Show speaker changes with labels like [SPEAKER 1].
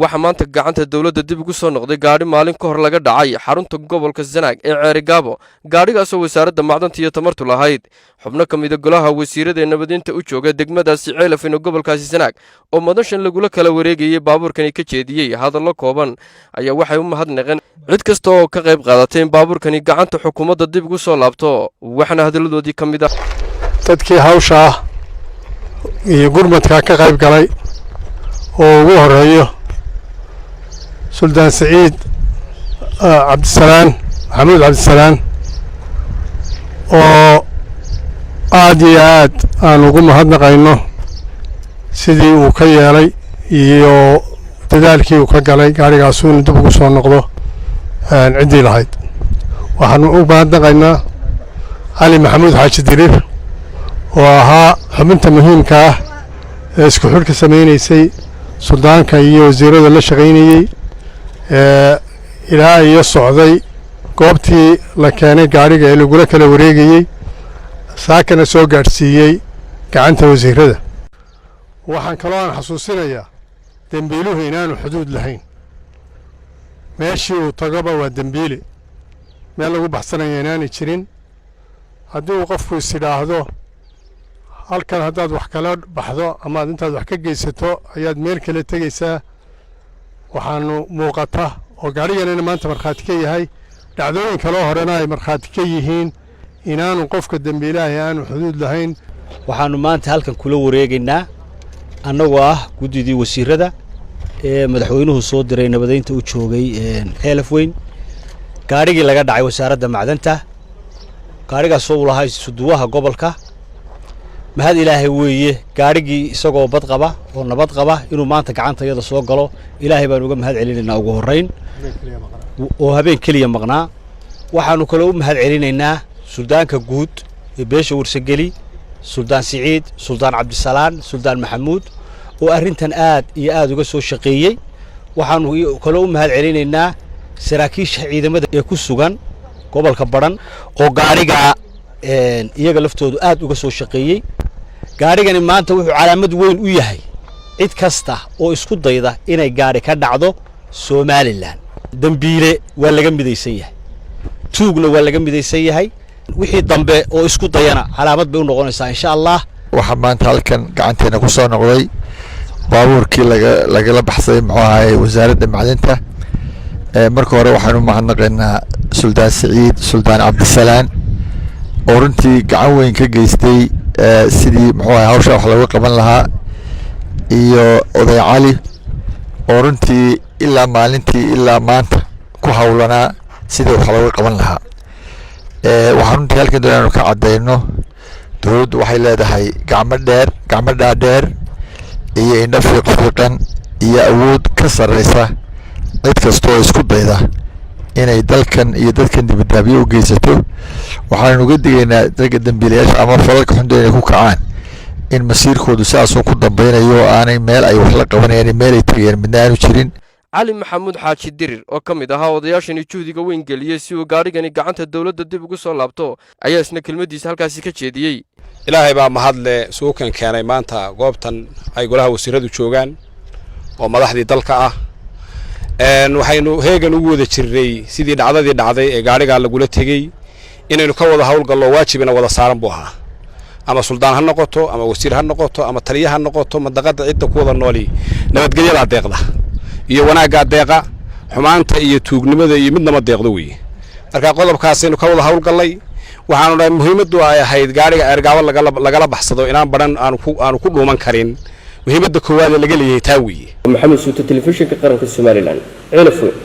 [SPEAKER 1] waxa maanta gacanta dawladda dib ugu soo noqday gaadhi maalin ka hor laga dhacay xarunta gobolka Sanaag ee Ceerigaabo gaadhigaas oo wasarada macdanta iyo tamartu lahayd xubno kamid ah golaha wasiirada ee nabadinta u jooga degmadaasi ceelafin gobolkaasi Sanaag oo madashan lagu kala wareegayay baabuurkani ka jeediyay hadallo kooban ayaa waxay u mahadnaqeen cid kasta oo ka qayb qaadatay in baabuurkani gacanta xukuumadda dib ugu soo laabto waxana hadaladoodii kamid ah
[SPEAKER 2] dadkii hawsha iyo gurmadka ka qayb galay oo ugu horeeyo سلطان سعيد عبد السلام محمود عبد السلام وعاديات أنا أقول مهدنا سيدي وكيالي يو تدالكي وكجالي قاري قاسون دبقو صون نقضه عندي لهايد وحنو مهدنا علي محمود حاج الدرير وها حمنت مهم كاه اسكحول كسميني سي سلطان كاي وزير الله شغيني ilaa iyo socday goobtii la keenay gaariga ee lagu kala wareegayay saakana soo gaarsiiyay gacanta wasiirada waxaan kaloo aan xasuusinayaa dambiiluhu inaanu xuduud lahayn meeshii uu tagaba waa dambiile meel lagu baxsanayo inaanay jirin haddii uu qofku is yidhaahdo halkan haddaad wax kala baxdo ama intaad wax ka geysato ayaad meel kale tegaysaa waxaanu muuqata oo gaariganina maanta markhaati ka yahay dhacdooyin kale horena ay markhaati ka yihiin inaanu qofka dambiilaha aanu xuduud lahayn
[SPEAKER 3] waxaanu maanta halkan kula wareegaynaa annagoo ah guddidii wasiirada ee madaxweynuhu soo diray nabadaynta u joogay ceelafweyn gaarigii laga dhacay wasaaradda macdanta gaarigaas oo lahaa suduwaha gobolka mahad ilaahay weeye gaarigii isagoo bad qaba oo nabad qaba inuu maanta gacantayada soo galo ilaahay baan uga mahad celinaynaa ugu horeyn oo habeen kaliya maqnaa waxaanu kale u mahad celinaynaa suldaanka guud ee beesha warsageli suldaan Siciid suldaan Cabdisalaam suldaan Maxamuud oo arrintan aad iyo aad uga soo shaqeeyay waxaanu kale u mahad celinaynaa saraakiisha ciidamada ee ku sugan gobolka Badhan oo gaariga iyaga laftoodu aad uga soo shaqeeyay gaarigani maanta wuxuu calaamad weyn u yahay cid kasta oo isku dayda inay gaari ka dhacdo Soomaaliland dambiile waa laga midaysan yahay tuugna waa laga midaysan yahay wixii dambe oo isku dayana calaamad bay u noqonaysaa insha Allah
[SPEAKER 4] waxa maanta halkan gacanteena ku soo noqday baabuurkii laga baxsay maxay wasaaradda macdanta marka hore waxaanu mahadnaqaynaa Sultaan Siciid Sultaan Cabdisalaam oo runtii gacan weyn ka geystay sidii hawsha wax lagu qaban lahaa iyo oday cali oo runtii ilaa maalintii ilaa maanta ku hawlanaa sidii wax lagu qaban lahaa waxaan runtii halkan doonaanu ka cadeyno dawladdu waxay leedahay gacmo dhaadheer iyo indho fiiqan iyo awood ka sarreysa cid kasta oo isku dayda inay dalkan iyo dadkan dibadaabiyo u geysato waxaan uga digaynaa dadka dambiilayaasha ama falalka xun inay ku kacaan in masiirkoodu sidaas ku dambaynayo aanay meel ay wax la qabanayaan meel ay tagayaan midna aanu jirin
[SPEAKER 1] cali maxamuud xaaji dirir oo kamid ahaa odayaashani juhdiga weyn geliyay si uu gaarigani gacanta dawladda dib ugu soo laabto ayaa isna kelmadiisa halkaasi ka jeediyay
[SPEAKER 5] ilaahay baa mahadle suukan keenay maanta goobtan ay golaha wasiiradu joogaan oo madaxdii dalka ah waxaynu heegan ugu wada jirnay sidii dhacdadii dhacday ee gaariga lagula tagay inaynu ka wada hawlgallo waajibina wada saaran buu ahaa ama suldaan ha noqoto ama wasiir ha noqoto ama taliye ha noqoto madaqada cidda ku wada nooli nabadgelyada deeqda iyo wanaagga deeqa xumaanta iyo tuugnimada iyo midnaba deeqdo weeye marka qodobkaasaynu ka wada hawlgallay waxaanu dhahay muhiimaddu ay ahayd gaariga Ceerigaabo lagala baxsado inaan Badhan aanu ku dhuuman karin muhiimadda koowaad ee laga leeyahay taa weeye
[SPEAKER 6] maxamed suuta telefishinka qaranka Soomaaliland ceelafweyn